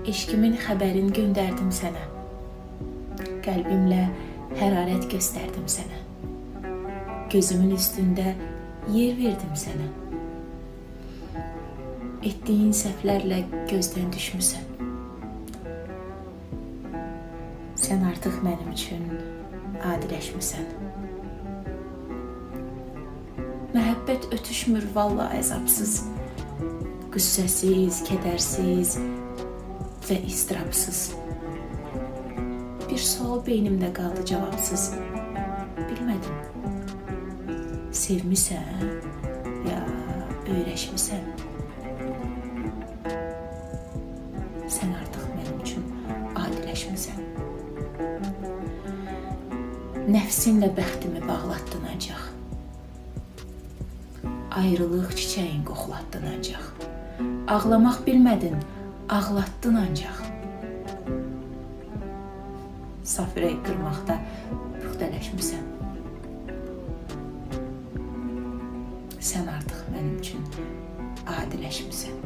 eşkimin xəbərini göndərdim sənə. Qəlbimlə hərarət göstərdim sənə. Gözümün üstündə yer verdim sənə. Etdiyin səhvlərlə gözdən düşmüsən. Sən artıq mənim üçün adiləşmisən. Məhəbbət ötüşmür vallahi əzabsız, qüssəsiz, kədərsiz və istirabsız. Bir sual beynimdə qaldı cavabsız. Bilmədim, sevmisən ya öyrəşmisən? Sən artıq mənim üçün adiləşmisən. Nəfsinlə bəxtimi bağlatdın ancaq. Ayrılıq çiçəyin qoxlatdın ancaq. Ağlamaq bilmədin, ağlatdın ancaq. Saf ürək qırmaqda püxtələşmisən. Sən artıq mənim üçün adiləşmisən.